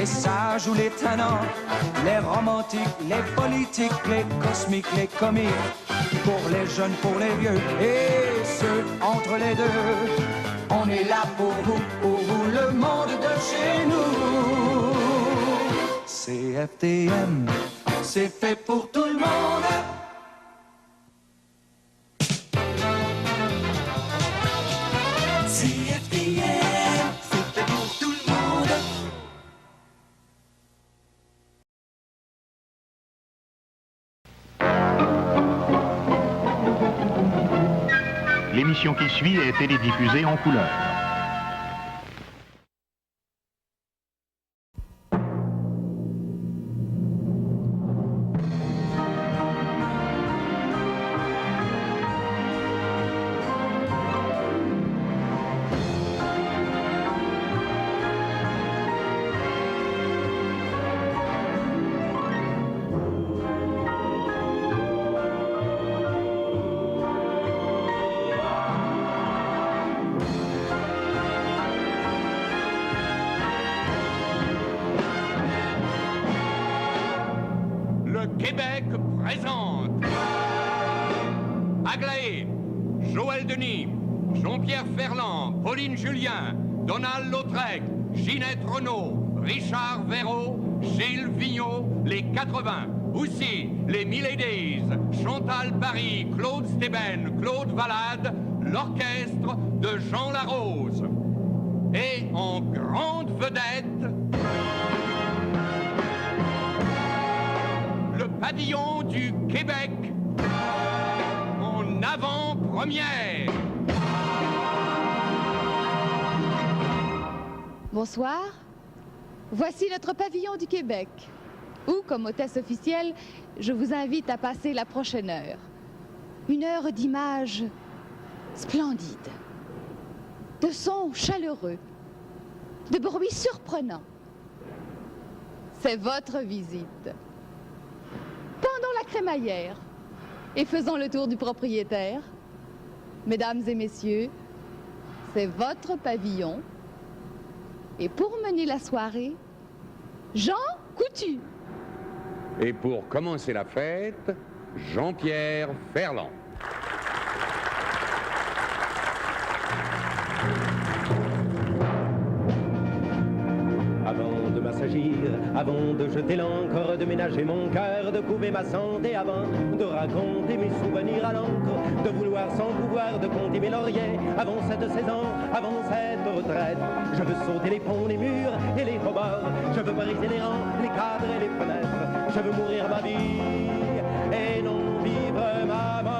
les sages ou les tannants, les romantiques, les politiques, les cosmiques, les comiques, pour les jeunes, pour les vieux et ceux entre les deux. On est là pour vous, le monde de chez nous. CFTM, c'est fait pour tout le monde. CFTM, c'est fait pour tout le monde. L'émission qui suit est télédiffusée en couleur. Québec présente Aglaé, Joël Denis, Jean-Pierre Ferland, Pauline Julien, Donald Lautrec, Ginette Renaud, Richard Véraud, Gilles Vigneault, les 80, aussi les Miladies, Chantal Paris, Claude Steben, Claude Valade, l'orchestre de Jean Larose. Et en grande vedette, le pavillon du Québec en avant-première. Bonsoir. Voici notre pavillon du Québec, où, comme hôtesse officielle, je vous invite à passer la prochaine heure. Une heure d'images splendides, de sons chaleureux, de bruits surprenants. C'est votre visite. Pendant la crémaillère et faisant le tour du propriétaire, mesdames et messieurs, c'est votre pavillon. Et pour mener la soirée, Jean Coutu. Et pour commencer la fête, Jean-Pierre Ferland. Avant de m'assagir, avant de jeter l'encre, de ménager mon cœur, de couver ma santé, avant de raconter mes souvenirs à l'encre, de vouloir sans pouvoir, de compter mes lauriers, avant cette saison, avant cette retraite, je veux sauter les ponts, les murs et les rebords, je veux briser les rangs, les cadres et les fenêtres, je veux mourir ma vie et non vivre ma mort.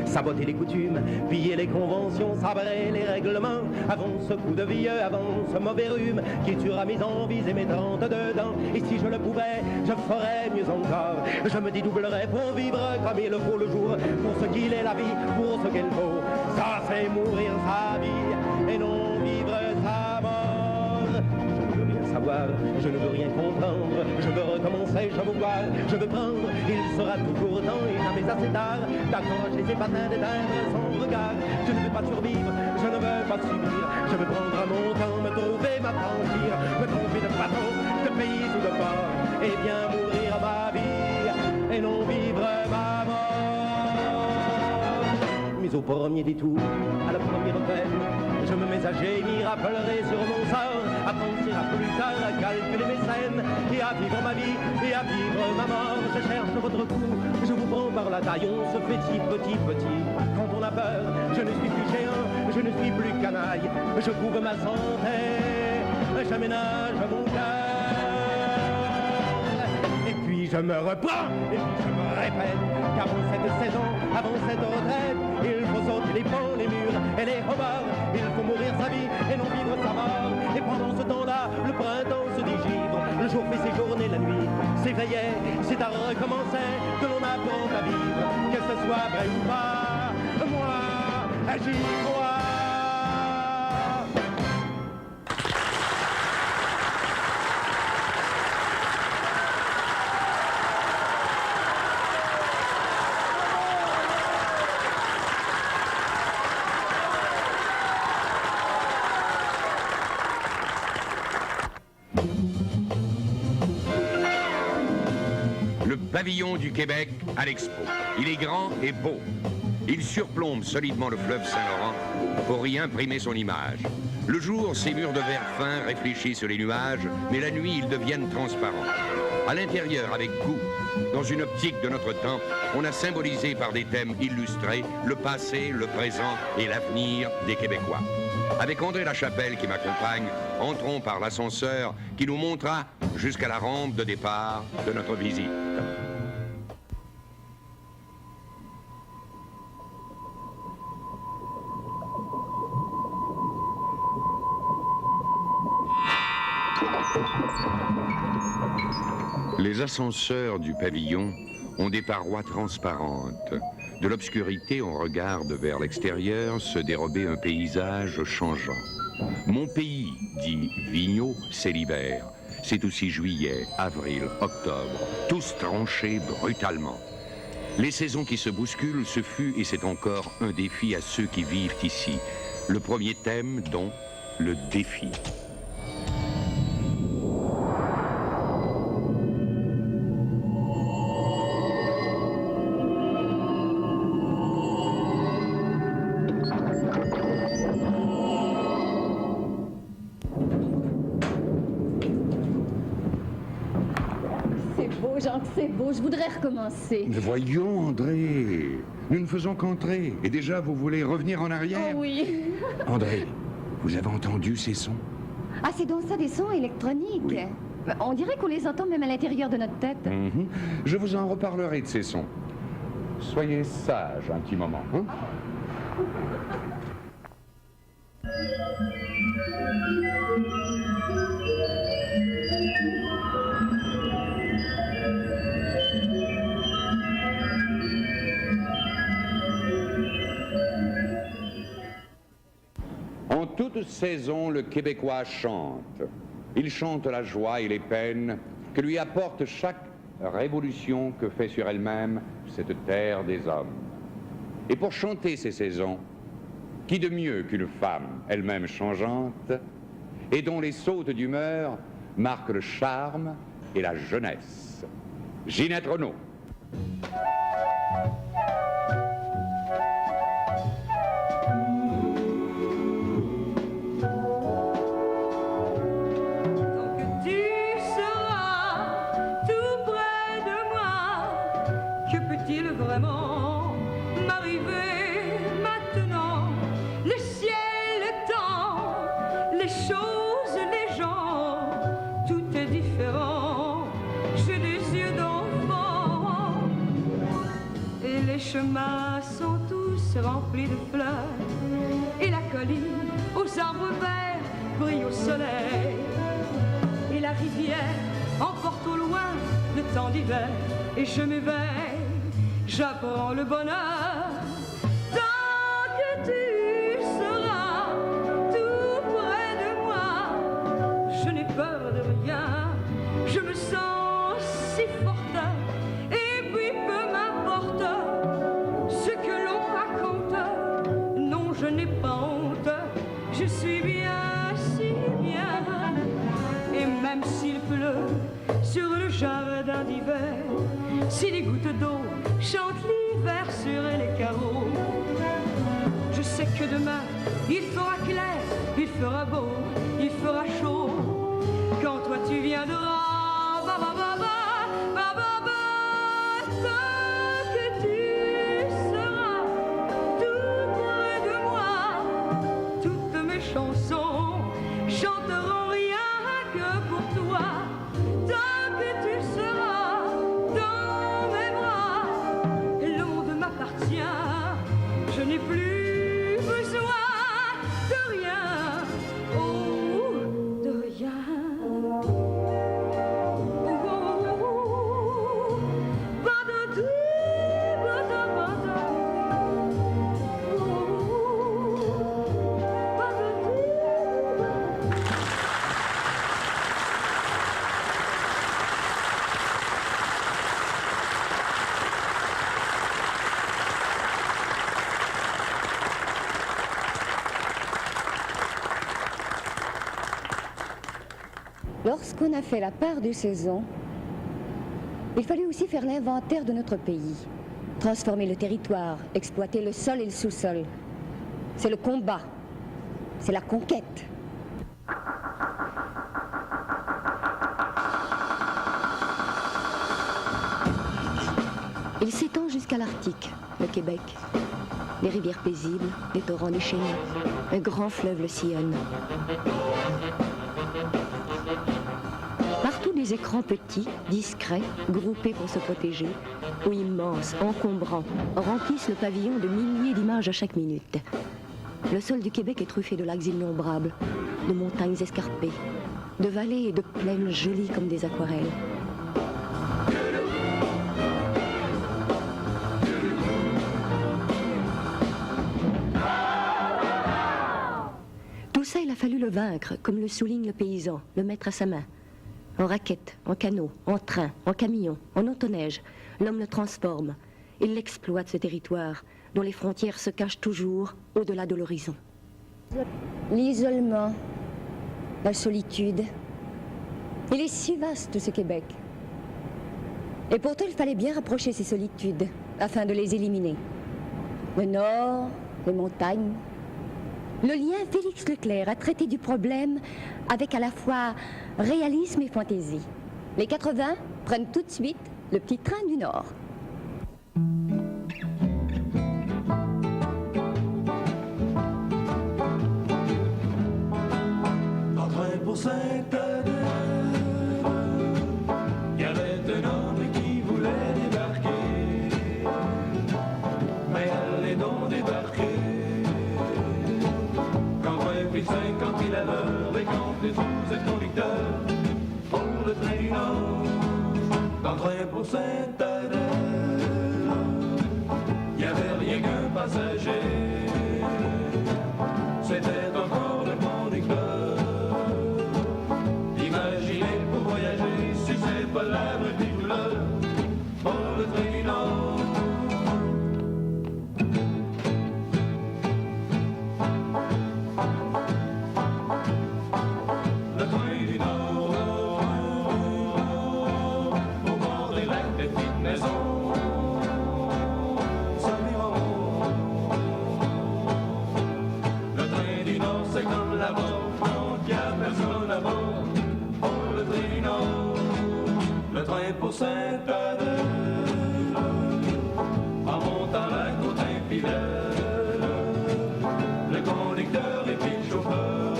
Saboter les coutumes, piller les conventions, sabrer les règlements, avant ce coup de vieux, avant ce mauvais rhume qui tuera mes envies et mes 32 dents. Et si je le pouvais, je ferais mieux encore, je me dédoublerais pour vivre comme il faut le jour, pour ce qu'il est la vie, pour ce qu'elle vaut. Ça c'est mourir sa vie et non vivre sa mort. Je ne veux rien savoir, je ne veux rien comprendre, je veux recommencer, je veux voir, je veux prendre, il sera toujours temps et jamais assez tard d'accrocher ses patins, d'éteindre son regard. Je ne veux pas survivre, je ne veux pas subir, je veux prendre mon temps, me trouver, m'affranchir, me tromper de bateau, de pays ou de port, et bien mourir ma vie et non vivre ma mort. Mais au premier détour, à la première peine, je me mets à gémir, à pleurer sur mon sort, à penser à plus tard, à calculer mes scènes, et à vivre ma vie, et à vivre ma mort. Je cherche votre cou, je vous prends par la taille, on se fait petit. Quand on a peur, je ne suis plus géant, je ne suis plus canaille, je couvre ma santé, j'aménage mon cœur. Et puis je me reprends, et puis je me répète, qu'avant cette saison, avant cette retraite, il faut sauter les ponts, les murs et les rebords. Il faut mourir sa vie et non vivre sa mort. Et pendant ce temps-là, le printemps se dégivre, le jour fait ses journées, la nuit s'éveillait. C'est à recommencer que l'on apprend à vivre, que ce soit vrai ou pas. Moi, j'y crois. pavillon du Québec à l'Expo. Il est grand et beau. Il surplombe solidement le fleuve Saint-Laurent pour y imprimer son image. Le jour, ses murs de verre fin réfléchissent sur les nuages, mais la nuit, ils deviennent transparents. À l'intérieur, avec goût, dans une optique de notre temps, on a symbolisé par des thèmes illustrés le passé, le présent et l'avenir des Québécois. Avec André Lachapelle qui m'accompagne, entrons par l'ascenseur qui nous montrera jusqu'à la rampe de départ de notre visite. Les ascenseurs du pavillon ont des parois transparentes. De l'obscurité, on regarde vers l'extérieur se dérober un paysage changeant. Mon pays, dit Vigneault, c'est l'hiver. C'est aussi juillet, avril, octobre, tous tranchés brutalement. Les saisons qui se bousculent, ce fut et c'est encore un défi à ceux qui vivent ici. Le premier thème, donc, le défi. C'est beau, je voudrais recommencer. Mais voyons, André, nous ne faisons qu'entrer. Et déjà, vous voulez revenir en arrière? Oh oui. André, vous avez entendu ces sons? Ah, c'est donc ça, des sons électroniques? Oui. On dirait qu'on les entend même à l'intérieur de notre tête. Je vous en reparlerai de ces sons. Soyez sage un petit moment. Hein? En toute saison, le Québécois chante. Il chante la joie et les peines que lui apporte chaque révolution que fait sur elle-même cette terre des hommes. Et pour chanter ces saisons, qui de mieux qu'une femme elle-même changeante et dont les sautes d'humeur marquent le charme et la jeunesse? Ginette Renaud. Vraiment m'arriver maintenant, le ciel, le temps, les choses, les gens, tout est différent. J'ai des yeux d'enfant et les chemins sont tous remplis de fleurs et la colline aux arbres verts brille au soleil et la rivière emporte au loin le temps d'hiver et je m'éveille. J'apprends le bonheur tant que tu seras tout près de moi. Je n'ai peur de rien, je me sens si forte. Et puis peu m'importe ce que l'on raconte. Non, je n'ai pas honte, je suis bien, si bien. Et même s'il pleut sur le jardin d'hiver, si les gouttes d'eau chantent l'hiver sur les carreaux, je sais que demain il fera clair, il fera beau, il fera chaud. Quand toi tu viendras, ba ba ba ba ba ba ba, tant que tu seras tout près de moi, toutes mes chansons chanteront rien que pour toi. Tant que tu seras dans mes bras, le monde m'appartient, je n'ai plus besoin de rien, oh, de rien. Lorsqu'on a fait la part des saisons, Il fallait aussi faire l'inventaire de notre pays. Transformer le territoire, exploiter le sol et le sous-sol. C'est le combat. C'est la conquête. Il s'étend jusqu'à l'Arctique, le Québec. Les rivières paisibles, les torrents déchaînés, un grand fleuve le sillonne. Partout des écrans petits, discrets, groupés pour se protéger, ou immenses, encombrants, remplissent le pavillon de milliers d'images à chaque minute. Le sol du Québec est truffé de lacs innombrables, de montagnes escarpées, de vallées et de plaines jolies comme des aquarelles. Tout ça, il a fallu le vaincre, comme le souligne le paysan, le mettre à sa main. En raquette, en canot, en train, en camion, en autoneige, l'homme le transforme. Il l'exploite, ce territoire, dont les frontières se cachent toujours au-delà de l'horizon. L'isolement, la solitude. Il est si vaste, ce Québec. Et pourtant, il fallait bien rapprocher ces solitudes, afin de les éliminer. Le nord, les montagnes. Le lien Félix Leclerc a traité du problème avec à la fois réalisme et fantaisie. Les 80 prennent tout de suite le petit train du Nord. En train pour Sainte-Adèle, il y avait un homme qui voulait débarquer, mais allez donc débarquer. Quand 50 000 à l'heure et quand les 12 conducteurs pour le train du Nord, dans le train pour Sainte-Adèle, il n'y avait rien qu'un passager, c'était encore le conducteur. Imaginez pour voyager si c'est pas la vraie douleur pour le train du Nord. Pour Sainte-Adèle, en montant la côte infidèle, le conducteur et puis le chauffeur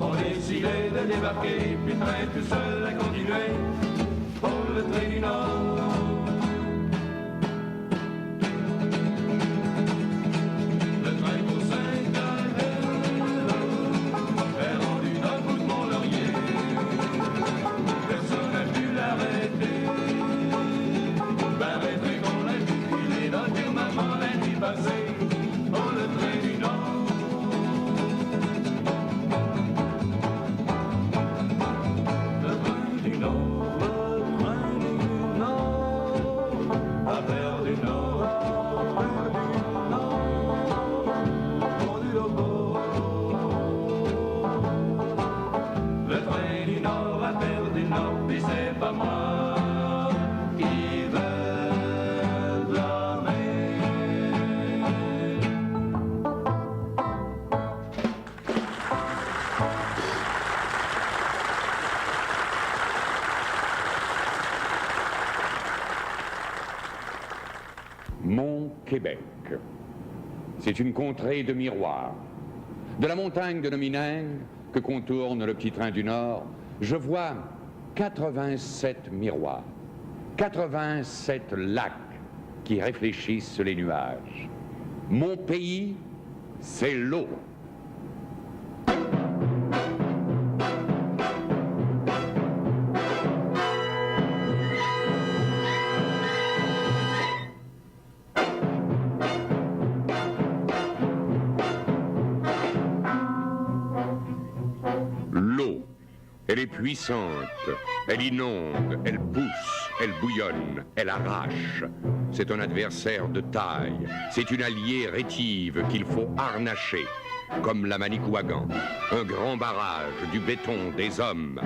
ont décidé de débarquer, puis le train tout seul a continué pour le train du Nord. Le train pour Sainte-Adèle est rendu dans le bout de Mont-Laurier. Pour le train du Nord. Le train du Nord, le train du Nord, à vers du Nord, pour du Lobo. Le train du Nord, à vers du Nord, puis c'est pas moi qui veux blâmer. Mon Québec, c'est une contrée de miroirs. De la montagne de Nominingue que contourne le petit train du Nord, je vois 87 miroirs, 87 lacs qui réfléchissent les nuages. Mon pays, c'est l'eau. L'eau, elle est puissante, elle inonde, elle pousse, elle bouillonne, elle arrache. C'est un adversaire de taille, c'est une alliée rétive qu'il faut harnacher, comme la Manicouagan, un grand barrage du béton des hommes.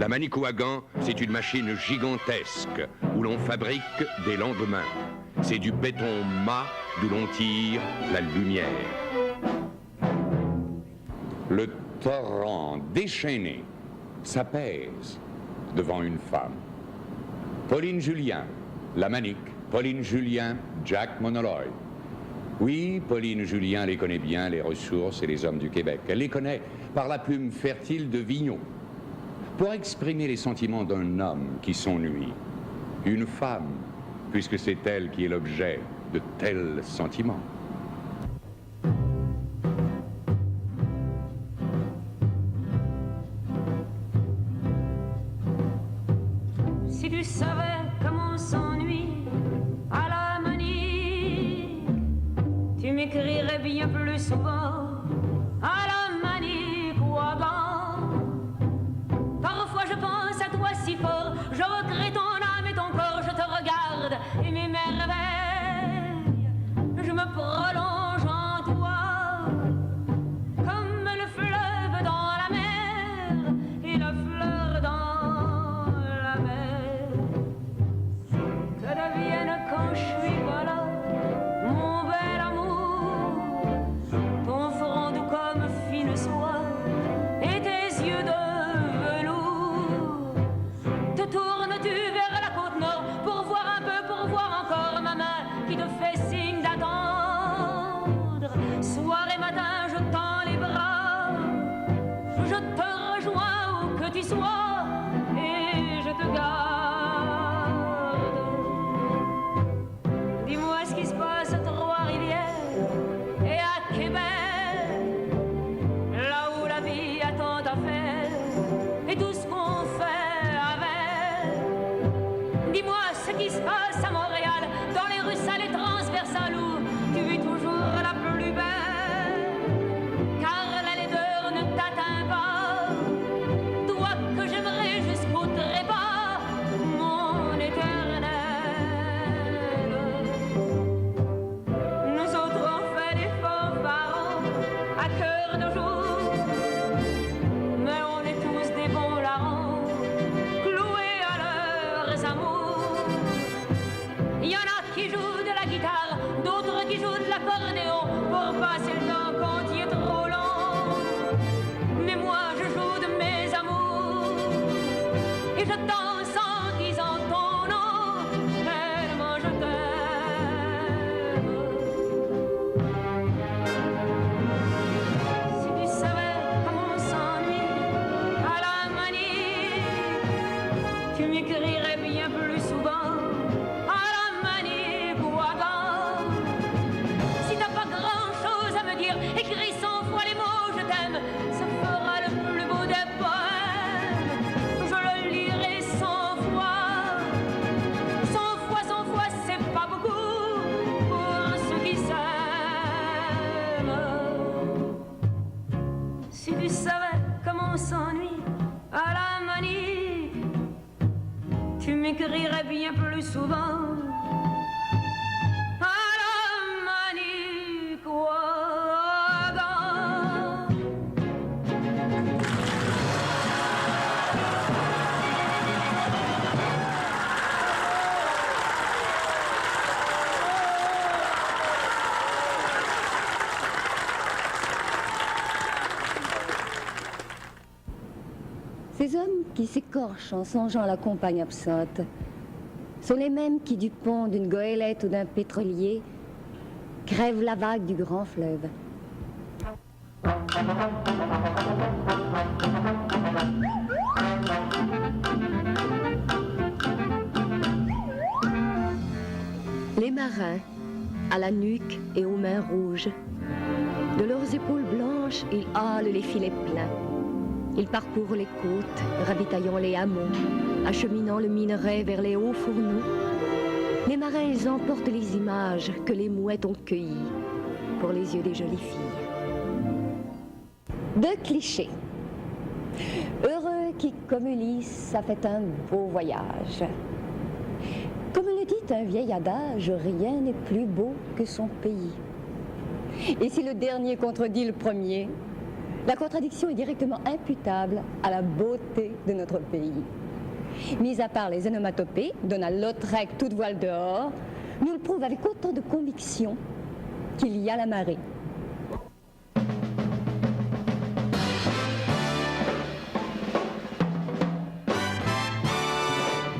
La Manicouagan, c'est une machine gigantesque où l'on fabrique des lendemains. C'est du béton mat d'où l'on tire la lumière. Le torrent déchaîné s'apaise devant une femme. Pauline Julien, la Manique, Pauline Julien, Jack Monoloy. Oui, Pauline Julien les connaît bien, les ressources et les hommes du Québec. Elle les connaît par la plume fertile de Vigneault. Pour exprimer les sentiments d'un homme qui s'ennuie, une femme, puisque c'est elle qui est l'objet de tels sentiments. Si tu savais comment on s'ennuie à la Manique, tu m'écrirais bien plus souvent à la Manicouagan. Parfois je pense à toi si fort, je recrée ton âme et ton corps, je te regarde et m'émerveille. Je me prolonge en toi comme le fleuve dans la mer et la fleur dans la mer. Que devienne quand je suis pas là, mon bel amour, ton front doux comme fine soie et tes yeux de velours. Te tournes-tu vers la côte nord pour voir un peu, pour voir encore ma main qui te fait signe d'attendre. Soir et matin je tends les bras, je te rejoins où que tu sois et je te garde. Dis-moi ce qui se passe à Trois-Rivières et à Québec, là où la vie a tant à faire et tout ce qu'on fait avec. Dis-moi ce qui se passe à Montréal, dans les rues sales et transversales où tu es toujours la plus belle, car la laideur ne t'atteint pas, toi que j'aimerais jusqu'au trépas, mon éternel. Nous autres on fait des fanfarons à cœur de jour, mais on est tous des bons larrons, cloués à leurs amours. Il y en a qui jouent de la guitare, d'autres qui jouent de l'accordéon pour passer le temps quand il est trop long. Mais moi je joue de mes amours et je danse en disant ton nom, tellement je t'aime. Si tu savais comment on s'ennuie à la Manique, tu m'écrirais bien plus souvent à la Manicouagan. Si t'as pas grand-chose à me dire, écris 100 fois les mots je t'aime, ça fera le plus beau des poèmes. Je le lirai 100 fois, 100 fois c'est pas beaucoup pour ceux qui s'aiment. Si tu savais comment on s'ennuie à la Manique, tu m'écrirais bien plus souvent à la Manicouagan. Ces hommes qui s'écorchent en songeant à la compagne absente sont les mêmes qui, du pont d'une goélette ou d'un pétrolier, crèvent la vague du grand fleuve. Les marins, à la nuque et aux mains rouges, de leurs épaules blanches, ils halent les filets pleins. Ils parcourent les côtes, ravitaillant les hameaux, acheminant le minerai vers les hauts fourneaux. Les marins, ils emportent les images que les mouettes ont cueillies pour les yeux des jolies filles. Deux clichés. Heureux qui, comme Ulysse, a fait un beau voyage. Comme le dit un vieil adage, rien n'est plus beau que son pays. Et si le dernier contredit le premier, La contradiction est directement imputable à la beauté de notre pays. Mis à part les onomatopées, Donald Lautrec, toute voile dehors, nous le prouve avec autant de conviction qu'il y a la marée.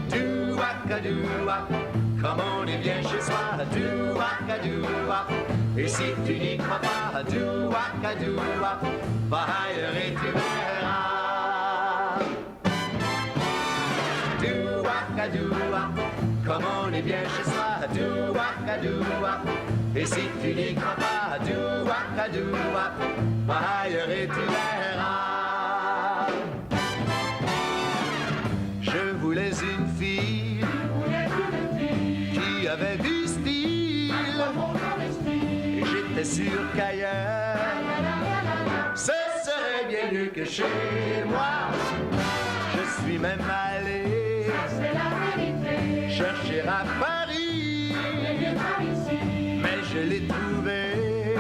Dou-wacadou-wap, comme on est bien chez soi, dou-wacadou-wap. Et si tu n'y crois pas, dou-wacadou-wap, va ailleurs et tu verras. Dou-wacadou-wap, comme on est bien chez soi, dou-wacadou-wap. Et si tu n'y crois pas, dou-wacadou-wap, va ailleurs et tu verras. Je voulais une fille qui avait du style, et j'étais sûr qu'ailleurs ce serait bien mieux que chez moi. Je suis même allé chercher à Paris, mais je l'ai trouvé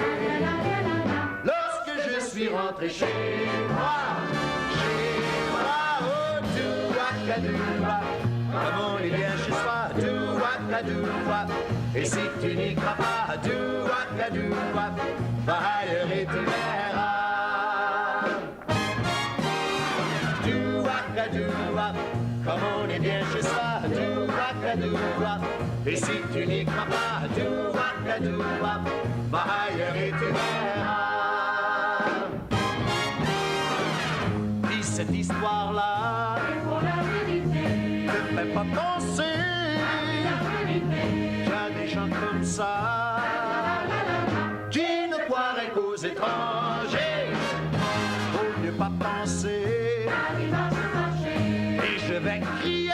lorsque je suis rentré chez moi. Comme on est bien chez soi, dou-wacadou-wap. Et si tu n'y crois pas, dou-wacadou-wap, va ailleurs et tu verras. Dou-wacadou-wap, comme on est bien chez soi, dou-wacadou-wap. Et si tu n'y crois pas, dou-wacadou-wap, va ailleurs et tu verras. Dis cette histoire-là ne fait pas penser qu'à des gens comme ça qui ne croiraient qu'aux étrangers. Vaut mieux pas penser, et je vais crier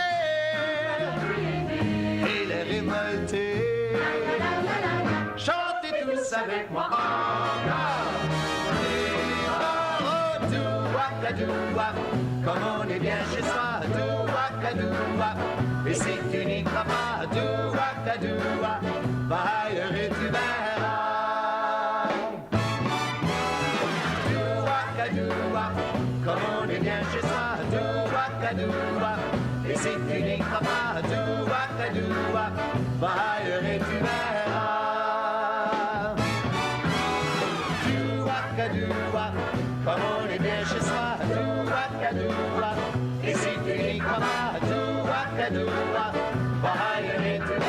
et les révolter. Chantez tous avec moi encore. Dou-wacadou-wap, comme on est bien chez soi, dou-wacadou-wap. Et si tu n'y crois pas, dou-wacadou-wap, va ailleurs et tu verras. Dou-wacadou-wap, comme on est bien chez soi, dou-wacadou-wap. Et si tu n'y crois pas, dou-wacadou-wap, va ailleurs et tu verras. Dou-wacadou-wap, comme on est bien chez soi, dou-wacadou-wap. Et si tu n'y crois pas, dou-wacadou-wap, va ailleurs et tu verras.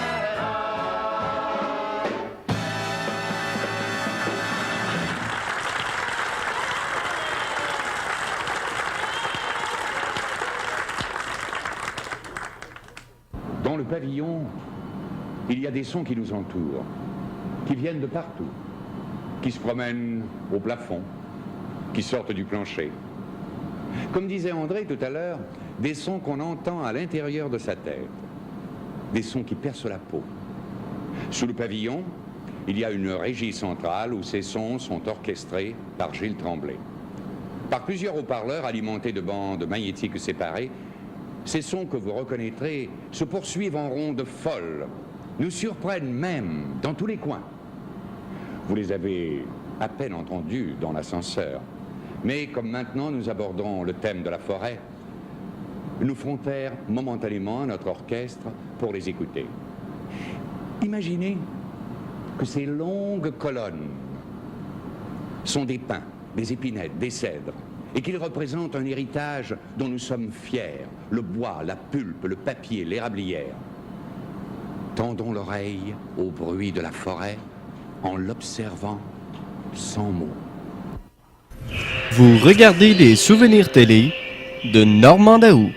Dans le pavillon, il y a des sons qui nous entourent, qui viennent de partout, qui se promènent au plafond, qui sortent du plancher. Comme disait André tout à l'heure, des sons qu'on entend à l'intérieur de sa tête, des sons qui percent la peau. Sous le pavillon, il y a une régie centrale où ces sons sont orchestrés par Gilles Tremblay. Par plusieurs haut-parleurs alimentés de bandes magnétiques séparées, ces sons que vous reconnaîtrez se poursuivent en rondes folles, nous surprennent même dans tous les coins. Vous les avez à peine entendus dans l'ascenseur. Mais comme maintenant nous abordons le thème de la forêt, nous ferons taire momentanément notre orchestre pour les écouter. Imaginez que ces longues colonnes sont des pins, des épinettes, des cèdres, et qu'ils représentent un héritage dont nous sommes fiers, le bois, la pulpe, le papier, l'érablière. Tendons l'oreille au bruit de la forêt en l'observant sans mots. Vous regardez les souvenirs télé de Normand Daou.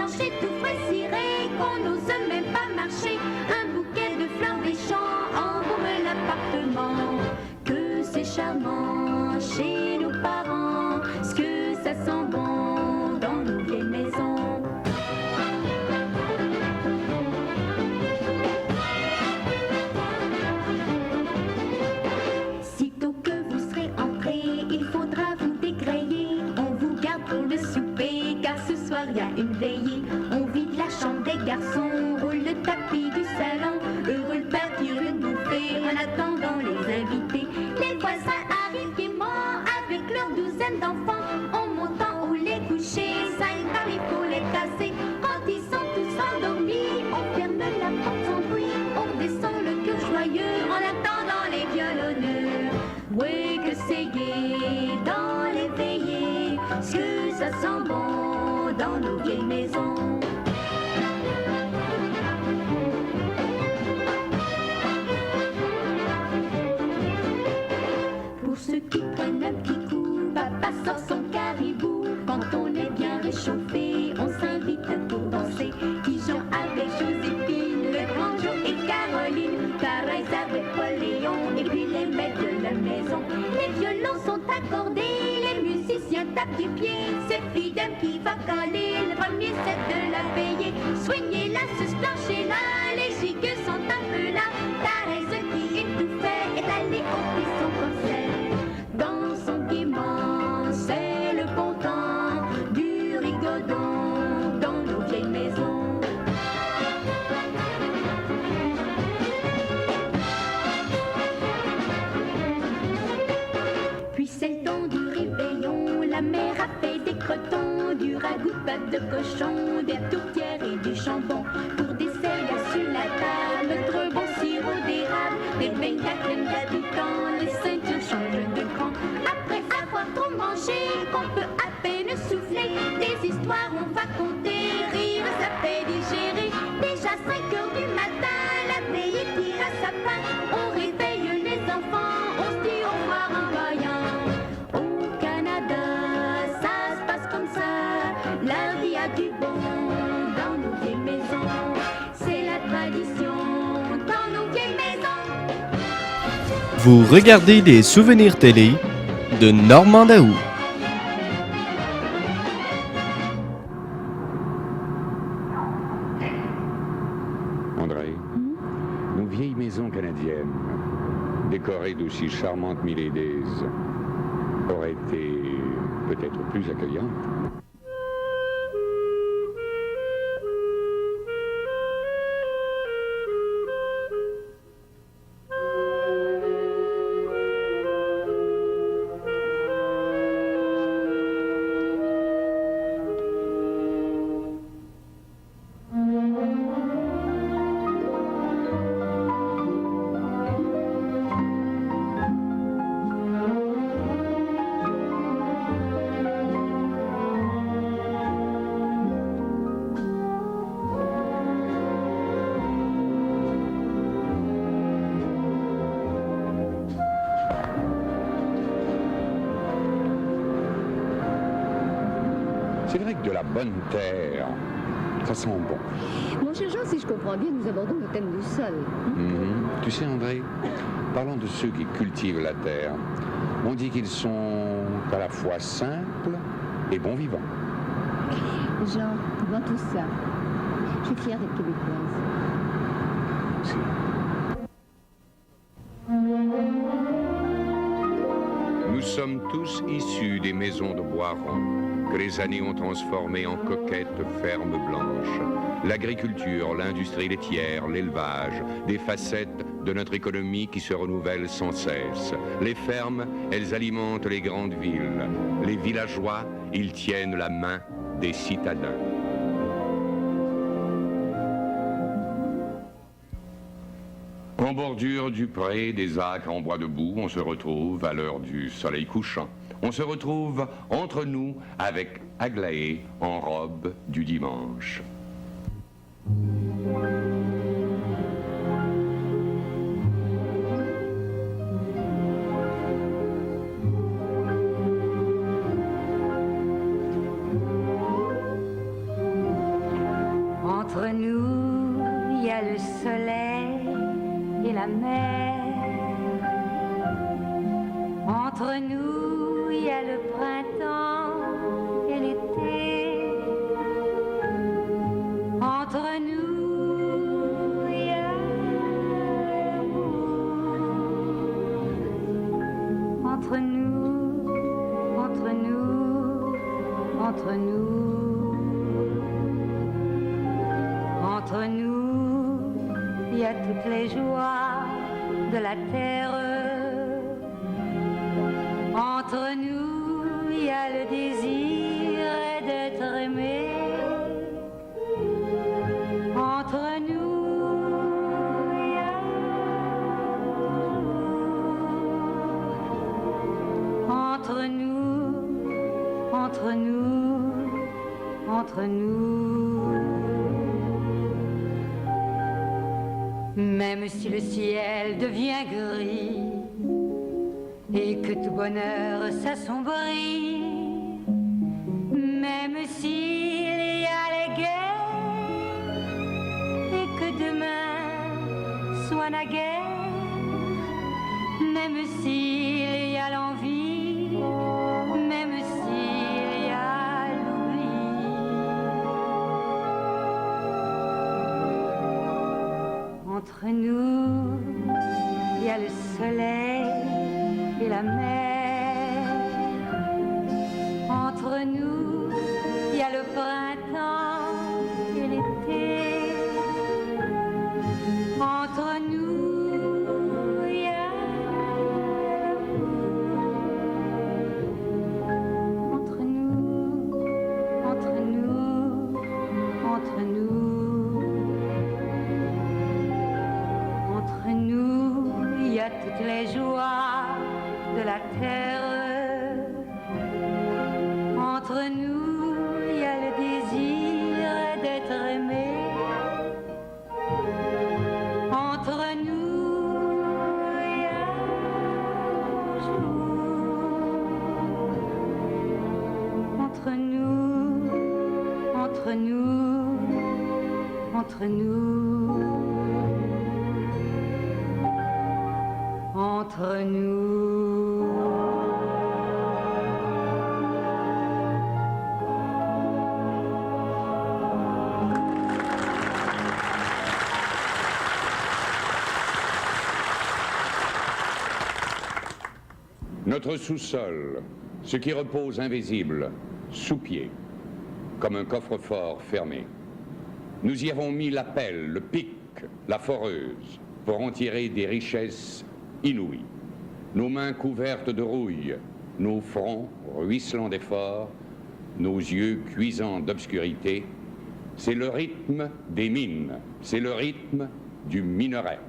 plancher tout frais ciré, qu'on n'ose même pas marcher. Un bouquet de fleurs des champs embaume l'appartement. Que c'est charmant chez nos parents, ce que ça sent bon dans nos vieilles maisons. Sitôt que vous serez entré, il faudra vous dégrayer. On vous garde pour le souper, car ce soir y a une veillée. On vide la chambre des garçons, roule le tapis du salon. Heureux le père tire une bouffée en attendant les invités. Les voisins arrivent gaiement avec leur douzaine d'enfants. En montant ou les coucher, ça y parle, il faut les casser. Quand ils sont tous endormis, on ferme la porte sans bruit. On descend le cœur joyeux en attendant les violonneux. Oui, que c'est gai dans les veillées, ce que ça sent bon dans nos vieilles maisons. Pour ceux qui prennent un petit coup, papa sort son caribou. Quand on est bien réchauffé, on s'invite pour danser. Dijon avec Joséphine, le grand Joe et Caroline, Thérèse avec Paul Léon et puis les maîtres de la maison. Les violons sont accordés, les musiciens tapent du pied. C'est Fidem qui va coller le premier set de la veillée. Soignez là, ce plancher-là, les gigues sont un peu là. Thérèse qui étouffait est allée au son concert. Dans son gaiement, c'est le bon temps du rigodon dans nos vieilles maisons. Puis c'est le temps du réveillon, la mère a fait des crotons, du ragoût de pâte de cochon, des tourtières et du jambon. Pour dessert, il y a sur la table notre bon sirop d'érable, des beignes à crème d'habitant, les ceintures changent de cran. Après avoir trop mangé, qu'on peut à peine souffler, des histoires on va compter, rire ça fait digérer. Déjà 5 heures du matin, la veille tire à sa fin, on réveille les enfants, on se dit au revoir en voyant. Au Canada, ça se passe comme ça, la vie a du bon dans nos vieilles maisons. C'est la tradition dans nos vieilles maisons. Vous regardez des souvenirs télé de Normand Daou. André, nos vieilles maisons canadiennes, décorées d'aussi charmantes miladies, auraient été peut-être plus accueillantes. C'est vrai que de la bonne terre, ça sent bon. Mon cher Jean, si je comprends bien, nous abordons le thème du sol. Tu sais, André, parlons de ceux qui cultivent la terre. On dit qu'ils sont à la fois simples et bons vivants. Jean, devant tout ça, je suis fière d'être québécoise. Si. Nous sommes tous issus des maisons de bois ronds que les années ont transformées en coquettes fermes blanches. L'agriculture, l'industrie laitière, l'élevage, des facettes de notre économie qui se renouvellent sans cesse. Les fermes, elles alimentent les grandes villes. Les villageois, ils tiennent la main des citadins. En bordure du pré, des acres en bois debout, on se retrouve à l'heure du soleil couchant. On se retrouve entre nous avec Aglaé en robe du dimanche. le soleil et la mer. Entre nous, il y a le printemps et l'été. Entre nous, il y a l'amour. Entre nous, entre nous, entre nous. Entre nous, il y a toutes les joies de la terre. Entre nous, il y a le désir d'être aimé. Entre nous, il y a entre nous, entre nous, entre nous. Même si le ciel devient gris et que tout bonheur s'assombrit, même s'il y a les guerres et que demain soit naguère, même s'il y a l'envie, même s'il y a l'oubli, entre nous, il y a le soleil et la mer. Entre nous, il y a le printemps et l'été. Entre nous, il y a l'amour. Entre nous, entre nous, entre nous. Entre nous, il y a toutes les joies de la terre. Entre nous, il y a le désir d'être aimé. Entre nous, il y a jour. Entre nous, entre nous, entre nous. Entre nous. Notre sous-sol, ce qui repose invisible, sous pied, comme un coffre-fort fermé. Nous y avons mis la pelle, le pic, la foreuse, pour en tirer des richesses inouïes. Nos mains couvertes de rouille, nos fronts ruisselants d'efforts, nos yeux cuisants d'obscurité, c'est le rythme des mines, c'est le rythme du minerai.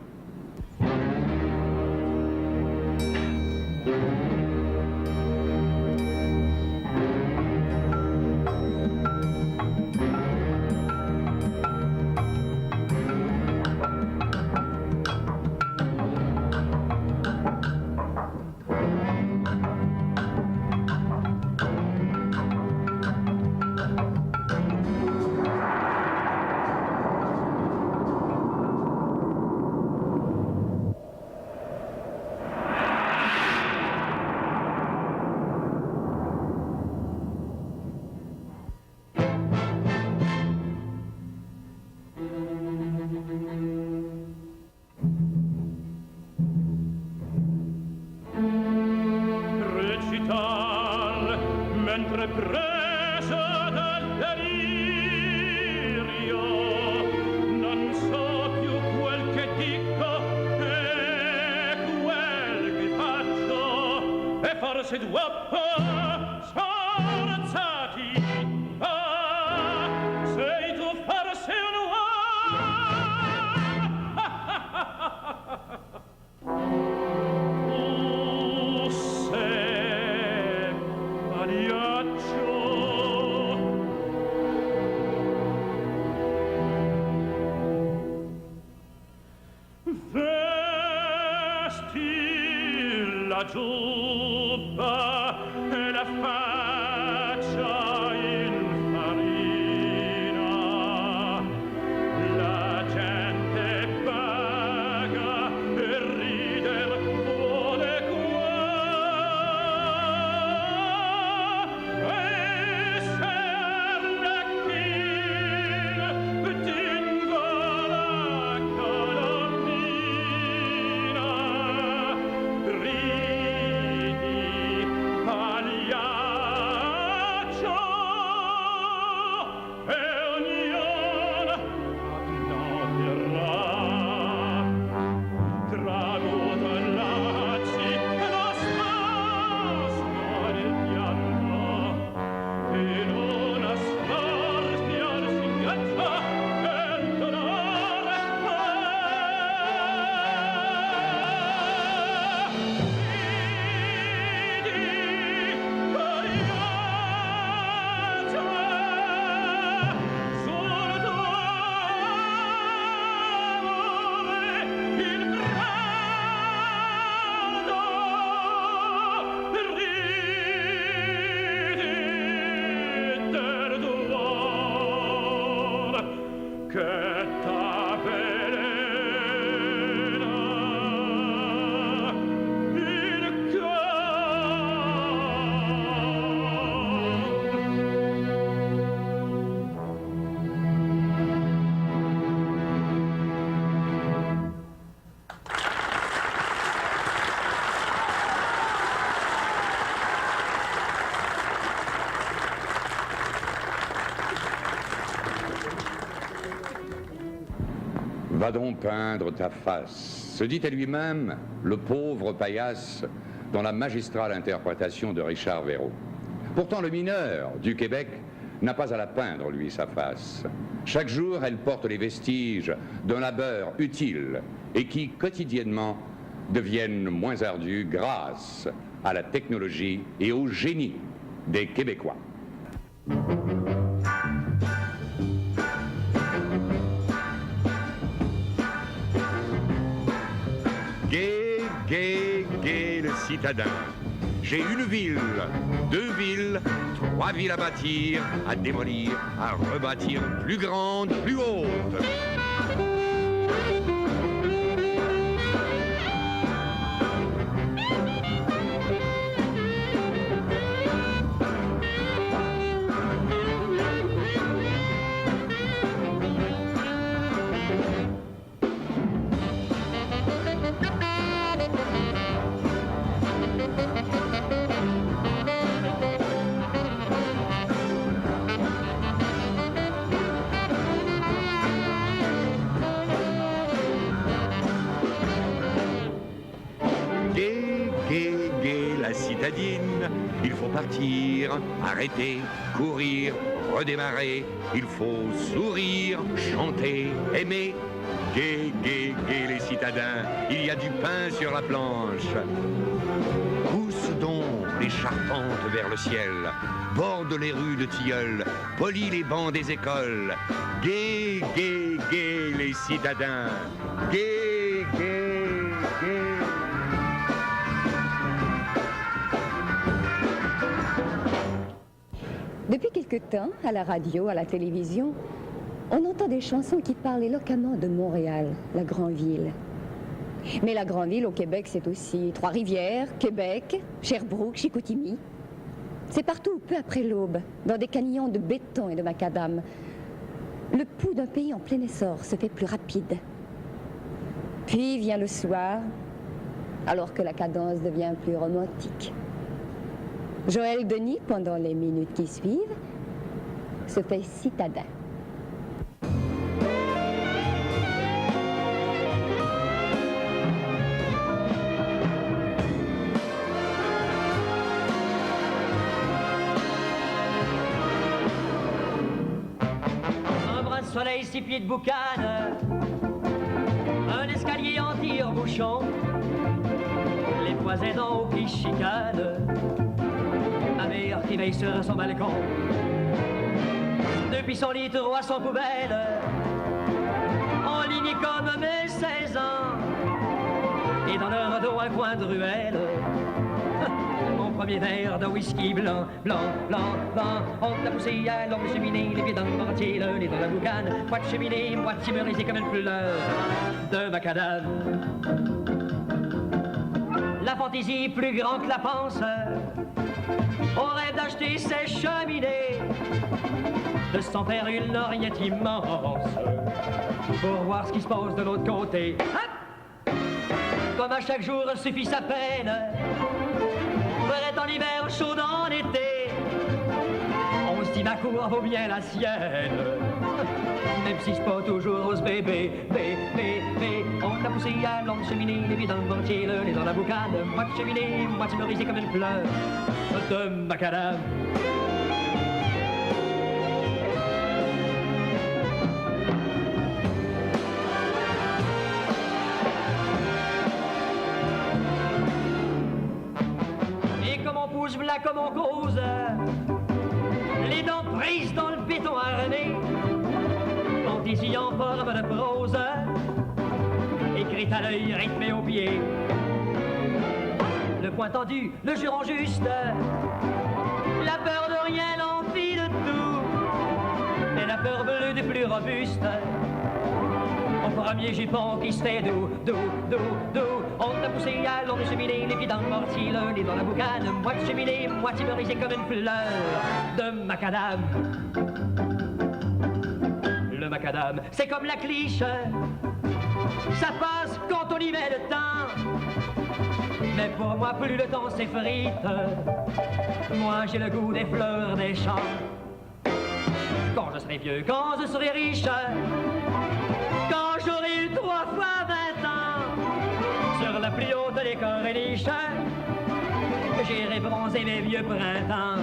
La gente Va donc peindre ta face, se dit à lui-même le pauvre paillasse dans la magistrale interprétation de Richard Verreau. Pourtant, le mineur du Québec n'a pas à la peindre, lui, sa face. Chaque jour, elle porte les vestiges d'un labeur utile et qui, quotidiennement, deviennent moins ardus grâce à la technologie et au génie des Québécois. Gai, gai, gai le citadin. J'ai une ville, 2 villes, 3 villes à bâtir, à démolir, à rebâtir, plus grandes, plus hautes. Il faut partir, arrêter, courir, redémarrer. Il faut sourire, chanter, aimer. Gai, gai, gai les citadins, il y a du pain sur la planche. Pousse donc les charpentes vers le ciel, borde les rues de tilleuls, polis les bancs des écoles. Gai, gai, gai les citadins, gai, gai, gai. Depuis quelque temps, à la radio, à la télévision, on entend des chansons qui parlent éloquemment de Montréal, la grande ville. Mais la grande ville au Québec, c'est aussi Trois-Rivières, Québec, Sherbrooke, Chicoutimi. C'est partout, peu après l'aube, dans des canyons de béton et de macadam. Le pouls d'un pays en plein essor se fait plus rapide. Puis vient le soir, alors que la cadence devient plus romantique. Joël Denis, pendant les minutes qui suivent, se fait citadin. Un brin de soleil, 6 pieds de boucane, un escalier en tire-bouchon, les voisins d'en haut qui chicanent, ma mère qui veille sur son balcon. Depuis son lit, roi son poubelle, en ligne comme mes 16 ans. Et dans leur dos, un coin de ruelle, mon premier verre de whisky blanc, blanc, blanc, blanc. On t'a poussé à longue cheminée, les pieds dans le mortier, le nez dans la boucane. Moitié cheminée, moitié meurisée comme une fleur de macadam. La fantaisie plus grande que la panse, on rêve d'acheter ses cheminées, de s'en faire une lorgnette immense, pour voir ce qui se passe de l'autre côté. Hop! Comme à chaque jour suffit sa peine, frais en hiver, chaud en été, on se dit ma cour vaut bien la sienne, même si c'est pas toujours rose bébé, bébé. On t'a poussé à longue cheminée, les pieds dans le mortier, le nez dans la boucane, moitié cheminée, moitié meurisée comme une fleur de macadam. Et comme on pousse, là comme on cause, les dents prises dans le béton armé, fantaisie en forme de prose, écrite à l'œil, rythmé au pied. Le poing tendu, le juron juste, la peur de rien, l'envie de tout, et la peur bleue des plus robustes. Au premier jupon qui se fait doux, doux, doux, doux. On t'a poussé à longue cheminée, les pieds dans le mortier, le nez dans la boucane, moitié cheminée, moitié meurisée comme une fleur de macadam. Le macadam, c'est comme la cliche, ça passe quand on y met le temps. Mais pour moi, plus le temps s'effrite, moi j'ai le goût des fleurs des champs. Quand je serai vieux, quand je serai riche, quand j'aurai eu 3 fois 20 ans. Sur le plus haut de les corniches, j'irai bronzer mes vieux printemps.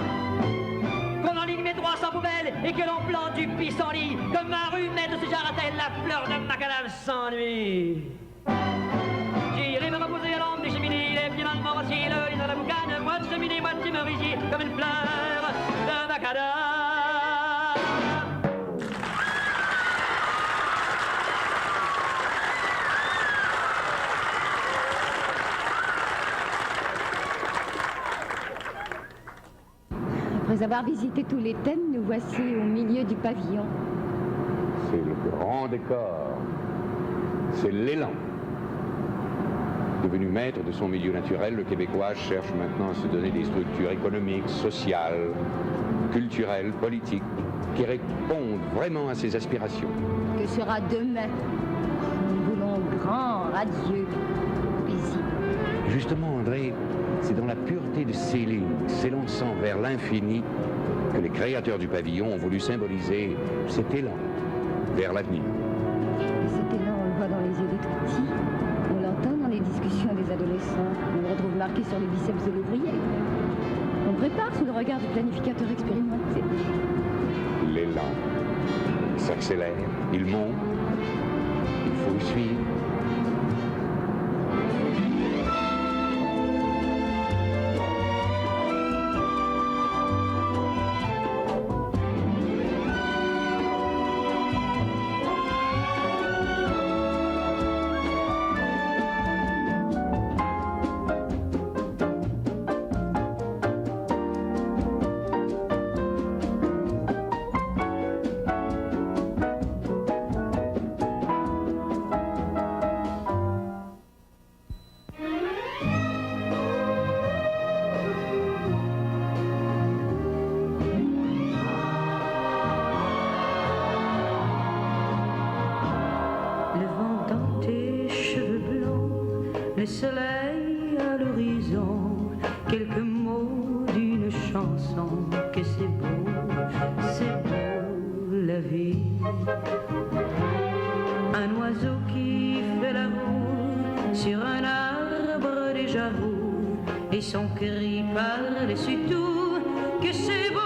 Qu'on enligne mes 300 poubelles et que l'on plante du pissenlit, que ma rue mette ce jarretelle la fleur de macadam s'ennuie. J'irai me reposer à l'ombre des cheminées, les pieds dans le mortier, le lit dans la boucane, moitié cheminée, moitié merisier, comme une fleur de macadam. Après avoir visité tous les thèmes, nous voici au milieu du pavillon. C'est le grand décor. C'est l'élan. Devenu maître de son milieu naturel, le Québécois cherche maintenant à se donner des structures économiques, sociales, culturelles, politiques, qui répondent vraiment à ses aspirations. Que sera demain? Nous voulons grand, radieux, paisible. Justement, André, c'est dans la pureté de ces lignes, s'élançant vers l'infini, que les créateurs du pavillon ont voulu symboliser cet élan vers l'avenir. Et cet élan, on le voit dans les yeux des tout petits, on l'entend dans les discussions des adolescents, on le retrouve marqué sur les biceps de l'ouvrier. On prépare sous le regard du planificateur expérimenté. L'élan s'accélère, il monte, il faut le suivre. Le soleil à l'horizon, quelques mots d'une chanson, que c'est beau la vie. Un oiseau qui fait la roue sur un arbre déjà roux, et son cri par-dessus tout, que c'est beau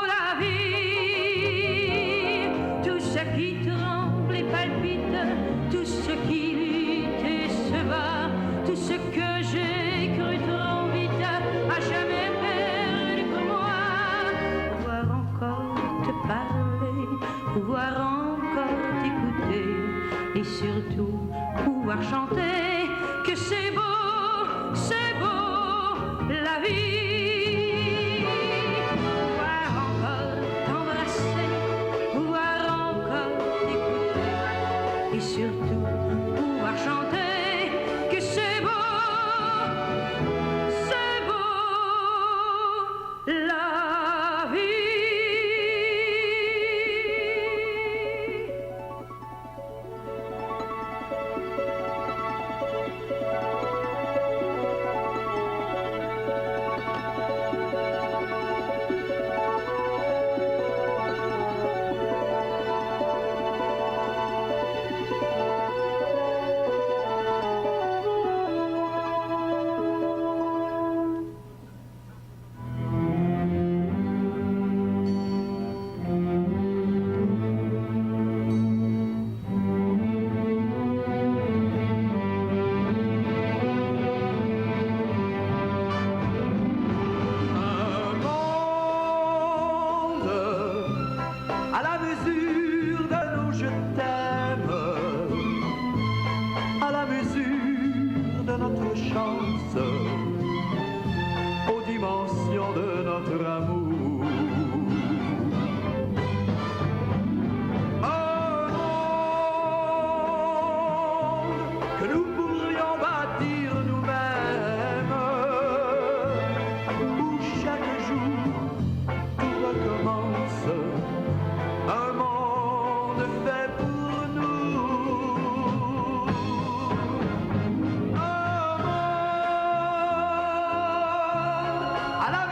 la vie. Tout ce qui tremble et palpite, tout ce qui tout ce que j'ai cru trop vite à jamais perdu pour moi. Pouvoir encore te parler, pouvoir encore t'écouter, et surtout pouvoir chanter que c'est beau la vie. Pouvoir encore t'embrasser, pouvoir encore t'écouter, et surtout pouvoir chanter. À la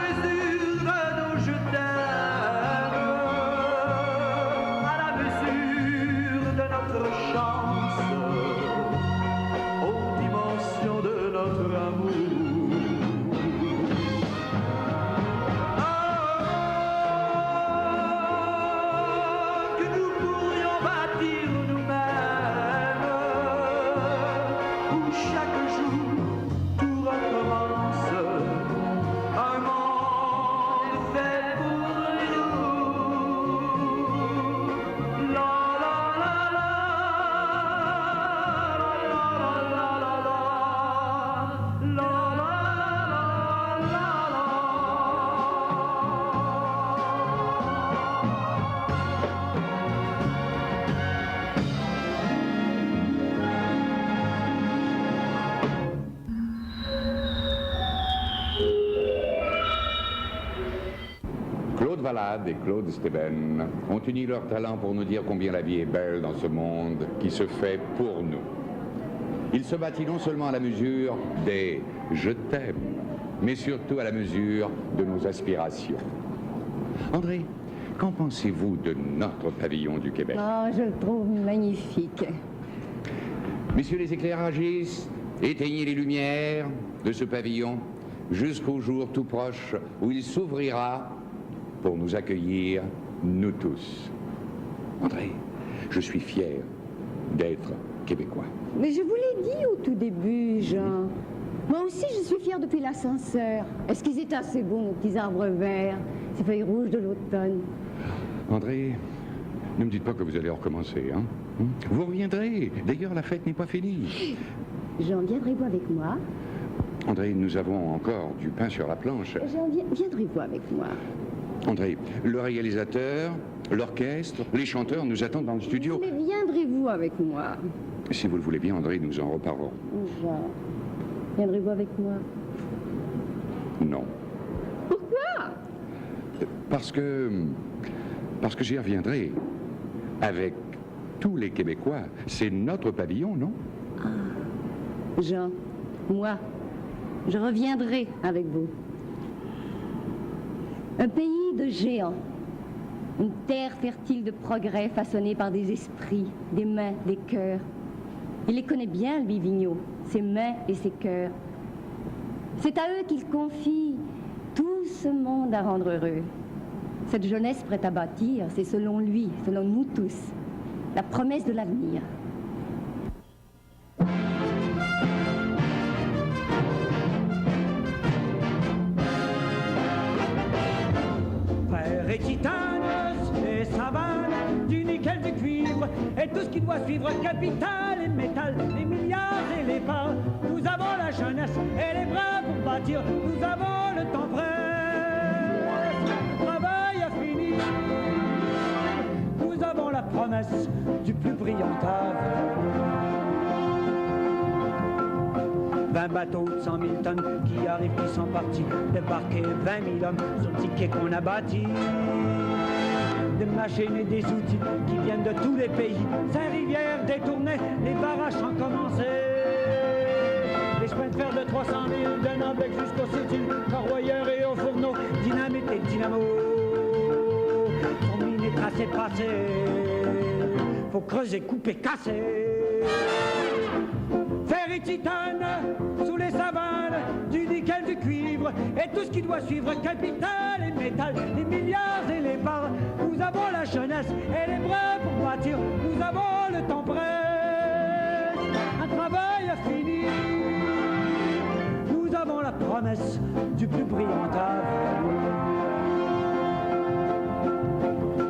mesure de Claude Valade et Claude Steven ont uni leur talent pour nous dire combien la vie est belle dans ce monde qui se fait pour nous. Il se bâtit non seulement à la mesure des « je t'aime », mais surtout à la mesure de nos aspirations. André, qu'en pensez-vous de notre pavillon du Québec? Oh, je le trouve magnifique. Messieurs les éclairagistes, éteignez les lumières de ce pavillon jusqu'au jour tout proche où il s'ouvrira pour nous accueillir, nous tous. André, je suis fier d'être québécois. Mais je vous l'ai dit au tout début, Jean. Moi aussi, je suis fière depuis l'ascenseur. Est-ce qu'ils étaient assez beaux, nos petits arbres verts, ces feuilles rouges de l'automne? André, ne me dites pas que vous allez recommencer, hein? Vous reviendrez. D'ailleurs, la fête n'est pas finie. Jean, viendrez-vous avec moi? André, nous avons encore du pain sur la planche. Jean, viendrez-vous avec moi? André, le réalisateur, l'orchestre, les chanteurs nous attendent dans le studio. Mais viendrez-vous avec moi? Si vous le voulez bien, André, nous en reparlerons. Jean, viendrez-vous avec moi? Non. Pourquoi? Parce que j'y reviendrai. Avec tous les Québécois. C'est notre pavillon, non? Jean, moi, je reviendrai avec vous. Un pays de géants. Une terre fertile de progrès façonnée par des esprits, des mains, des cœurs. Il les connaît bien, lui, Vigneault, ses mains et ses cœurs. C'est à eux qu'il confie tout ce monde à rendre heureux. Cette jeunesse prête à bâtir, c'est selon lui, selon nous tous, la promesse de l'avenir. Fer et titane, les savanes, du nickel, du cuivre, et tout ce qui doit suivre, capital et métal, les milliards et les parts. Nous avons la jeunesse et les bras pour bâtir, nous avons le temps prêt. Le travail a fini, nous avons la promesse du plus brillant avenir. 20 bateaux de 100 000 tonnes qui arrivent, qui sont partis, débarquer 20 000 hommes sur le ticket qu'on a bâti. Des machines et des outils qui viennent de tous les pays. Saint-Rivière détournait, les barrages ont commencé. Les chemins de fer de 300 000, de Nambec jusqu'au Sud, Corroyeur et au fourneau, dynamite et dynamo. Sont minés, tracés, passés. Faut creuser, couper, casser. Fer et titane, sous les savanes, du nickel, du cuivre, et tout ce qui doit suivre, capital et métal, les milliards et les parts. Nous avons la jeunesse et les bras pour bâtir, nous avons le temps prêt. Un travail fini, nous avons la promesse du plus brillant avenir.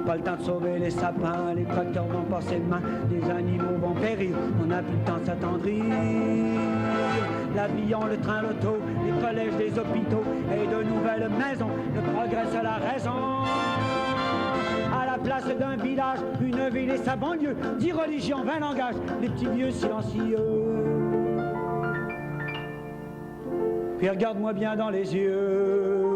Pas le temps de sauver les sapins, les tracteurs vont passer demain, des animaux vont périr, on n'a plus le temps de s'attendrir. L'avion, le train, l'auto, les collèges, les hôpitaux et de nouvelles maisons, le progrès c'est la raison. À la place d'un village, une ville et sa banlieue, 10 religions, 20 langages, les petits vieux silencieux. Puis regarde-moi bien dans les yeux.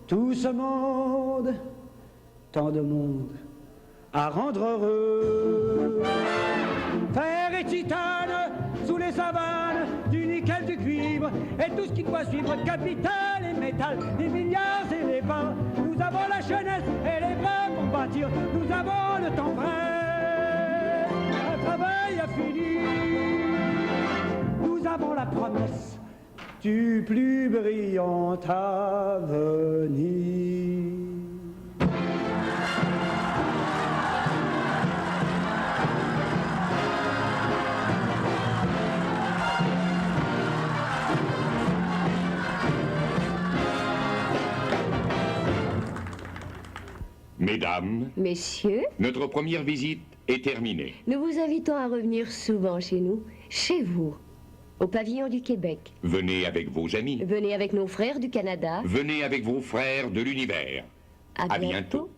Tout ce monde, tant de monde à rendre heureux. Fer et titane, sous les savanes, du nickel, du cuivre, et tout ce qui doit suivre, capital et métal, les milliards et les parts. Nous avons la jeunesse et les bras pour bâtir, nous avons le temps prêt. Un travail a fini, nous avons la promesse du plus brillant avenir. Mesdames, Messieurs, notre première visite est terminée. nous vous invitons à revenir souvent chez nous, chez vous, au pavillon du Québec. Venez avec vos amis. Venez avec nos frères du Canada. Venez avec vos frères de l'univers. À bientôt.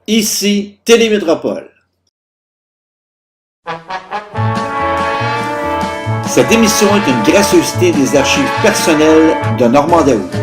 Ici Télémétropole. Cette émission est une gracieuseté des archives personnelles de Normand Daou.